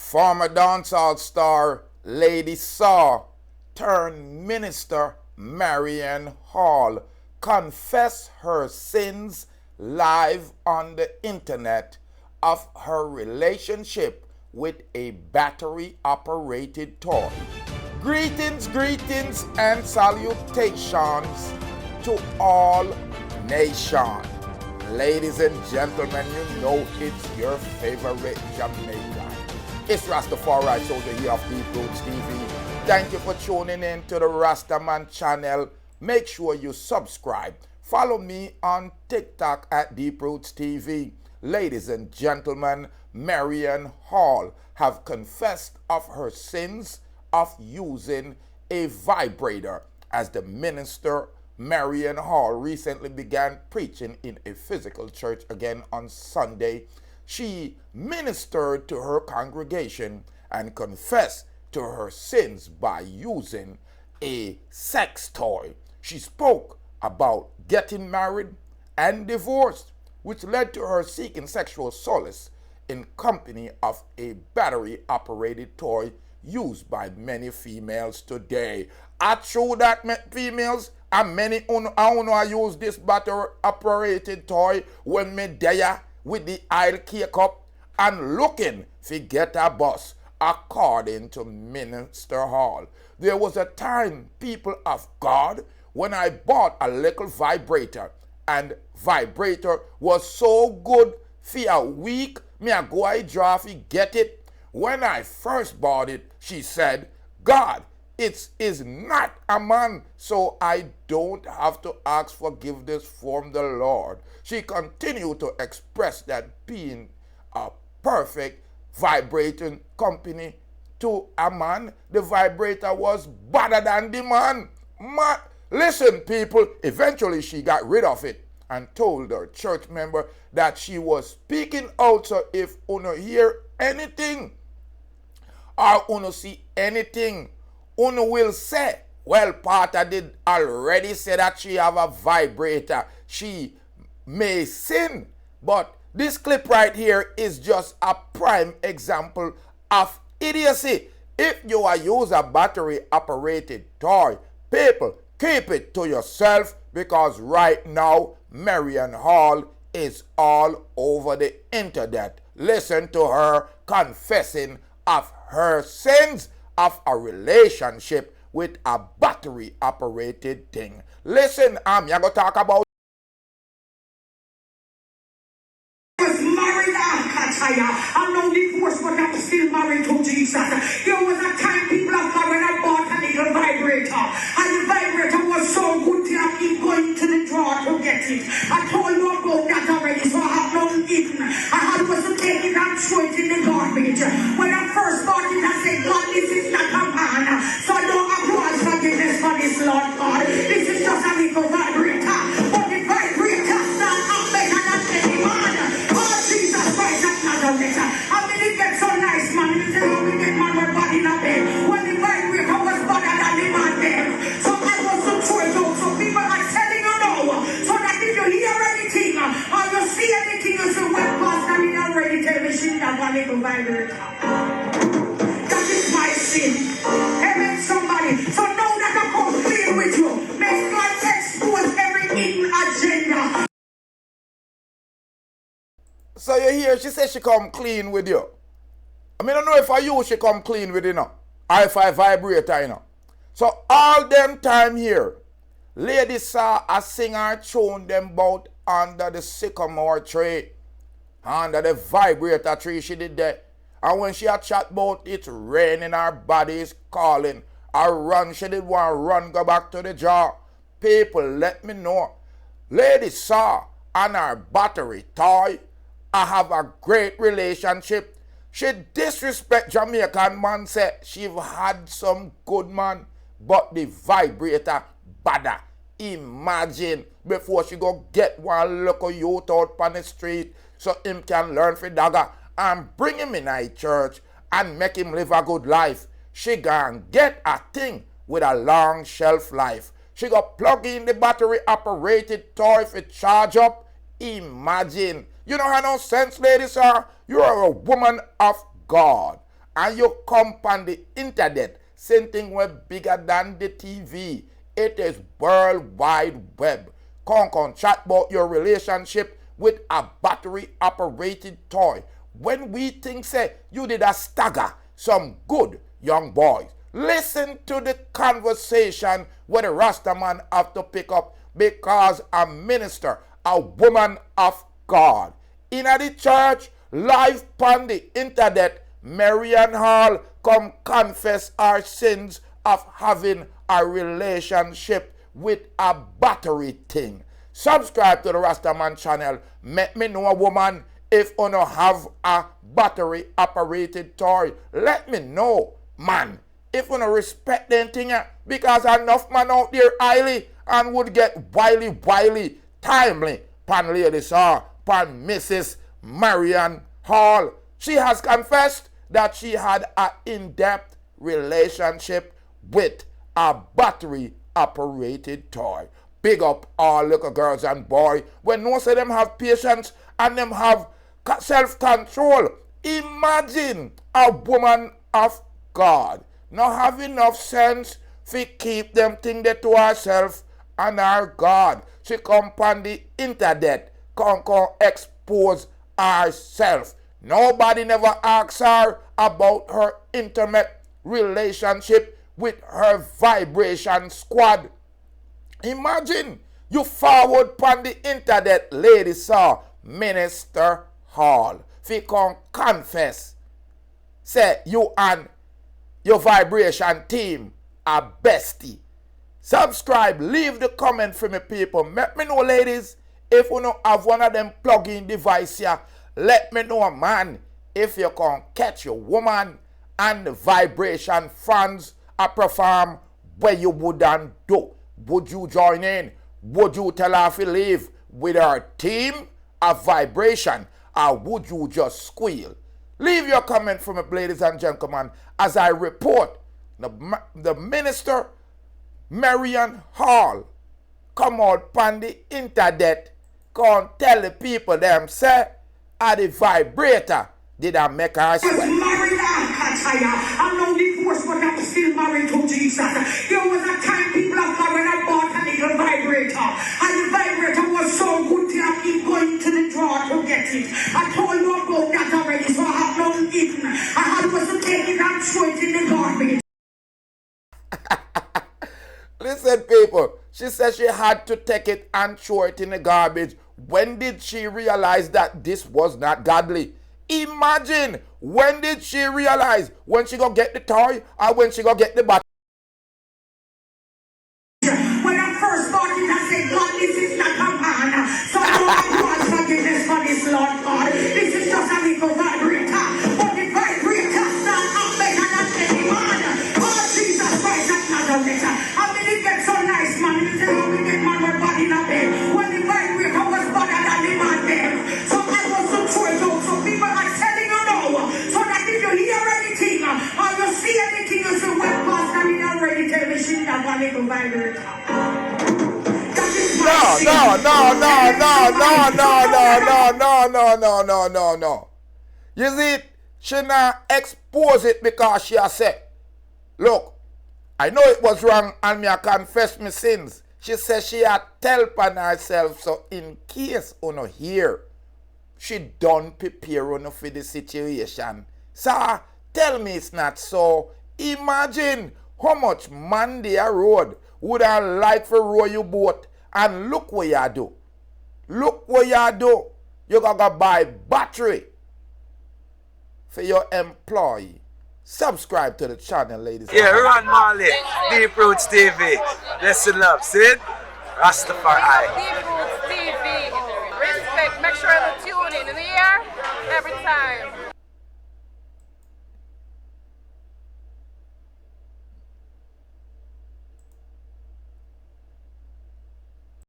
Former dancehall star Lady Saw turned minister Marion Hall confessed her sins live on the internet of her relationship with a battery-operated toy. Greetings, greetings, and salutations to all nations. Ladies and gentlemen, you know it's your favorite Jamaican. It's Rastafari, soldier here of Deep Roots TV. Thank you for tuning in to the Rastaman channel. Make sure you subscribe. Follow me on TikTok at Deep Roots TV. Ladies and gentlemen, Marion Hall have confessed of her sins of using a vibrator, as the minister Marion Hall recently began preaching in a physical church again on Sunday. She ministered to her congregation and confessed to her sins by using a sex toy. She spoke about getting married and divorced, which led to her seeking sexual solace in company of a battery-operated toy used by many females today. I true that females and many I use this battery-operated toy when me there with the idle cake up and looking to get a bus, according to Minister Hall. There was a time, people of God, when I bought a little vibrator, and vibrator was so good for a week, me a go I draw to get it. When I first bought it, she said, God, it is not a man, so I don't have to ask forgiveness from the Lord. She continued to express that being a perfect vibrating company to a man, the vibrator was better than the man. Listen, people, eventually she got rid of it and told her church member that she was speaking out. So if you hear anything or you see anything, you will say, well, Porter did already say that she have a vibrator. She may sin. But this clip right here is just a prime example of idiocy. If you are use a battery-operated toy, people, keep it to yourself, because right now, Marion Hall is all over the internet. Listen to her confessing of her sins of a relationship with a battery-operated thing. Listen, you're going to talk about married I'm not divorced, but I'm still married to Jesus. There was a time, people of God, when I bought a little vibrator, and the vibrator was so good that I keep going to the drawer to get it. I told you about that already, so I have nothing eaten. I had to take it and throw it in the garbage. When I first bought it, I said, God, this is not a man, so I don't have to ask forgiveness for this, Lord God. This is just a little vibrator. But the vibrator stand up better than any man. Oh, Jesus Christ, that's not a better. I mean, it gets so nice, man. It is how we get man with body in a bed. When the vibrator was better than the man then. So I was to throw it out. So people are telling you now. So that if you hear anything or you see anything, you say, well, Pastor, he already tell me she have a little vibrator. That is my sin. Amen, somebody. So now that I come clean with you, may God expose every hidden agenda. So you hear, she says she come clean with you. I mean, I don't know if I use she come clean with you now, or if I vibrate her, you know. So all them time here, lady saw a singer tune them bout under the sycamore tree, under the vibrator tree she did that. And when she had chat about it raining, her body is calling, I run, she did want to run, go back to the jar. People, let me know. Lady saw on her battery toy, I have a great relationship. She disrespect Jamaican man, say she had some good man, but the vibrator badder. Imagine before she go get one local youth out on the street so him can learn for dagger and bring him in a church and make him live a good life. She gonna get a thing with a long shelf life. She go plug in the battery operated toy for charge up. Imagine. You know how no sense, ladies are? You are a woman of God. and you come on the internet, same thing was bigger than the TV. It is World Wide Web. Come chat about your relationship with a battery operated toy. When we think say you did a stagger some good young boys, listen to the conversation where the Rasta man have to pick up, because a minister, a woman of God, in the church, live on the internet, Marion Hall come confess our sins of having a relationship with a battery thing. Subscribe to the Rasta man channel. Make me know a woman if you don't have a battery operated toy. Let me know, man. If you don't respect them thing, because enough man out there highly and would get wily, timely, pan lady saw, pan Mrs. Marion Hall. She has confessed that she had an in-depth relationship with a battery operated toy. Big up all little girls and boys. When most of them have patience and them have self-control. Imagine a woman of God not have enough sense to keep them things to herself and her God. She come on the internet, come expose herself. Nobody never asks her about her intimate relationship with her vibration squad. Imagine you forward on the internet, lady saw Minister Hall. Fi come confess, say you and your vibration team are bestie. Subscribe, leave the comment for me, people. Let me know, ladies, if you don't have one of them plug-in device here. Let me know, man, if you can catch your woman and the vibration fans a perform where you wouldn't do. Would you join in? Would you tell her to leave with her team of vibration, or would you just squeal? Leave your comment for me, ladies and gentlemen, as I report the minister Marion Hall come out on the internet, come tell the people them say the vibrator did I make her sweat. I'm no divorce, but I'm still married to Jesus. There was a time people of God when I bought a little vibrator, and the vibrator was so good till I keep going to the drawer to get it. I told you about that already, so I have no eaten. I had to take it and throw it in the garbage. Listen, people, she said she had to take it and throw it in the garbage. When did she realize that this was not godly? Imagine, when did she realize? When she go get the toy or when she go get the battery? When I first bought it, I said, God, this is not a man. So I want forgiveness for this, Lord God. This is just a little vibrator. But the vibrator stand up better than any man. Oh, Jesus Christ, that's not a better. I mean, it gets so nice, man. You tell how we get man with body in a bed. When the vibrator was better than the man there. So I was to throw it out. So people are telling you now. So that if you hear anything or you see anything, you say, well, Pastor, he already tell me she have a little vibrator. No. You see, she not expose it because she has said, look, I know it was wrong and me I confess my sins. She said she had tell upon herself, so in case you no hear, she don't prepare you for the situation. So tell me it's not so. Imagine how much man there road would I like for row you boat, and look what you do. Look what you do. You gotta buy battery for your employee. Subscribe to the channel, ladies. Yeah, Ron Marley, Deep Roots TV. Listen up, see it? Rastafari. Deep Roots TV. Respect. Make sure you tune in the year every time.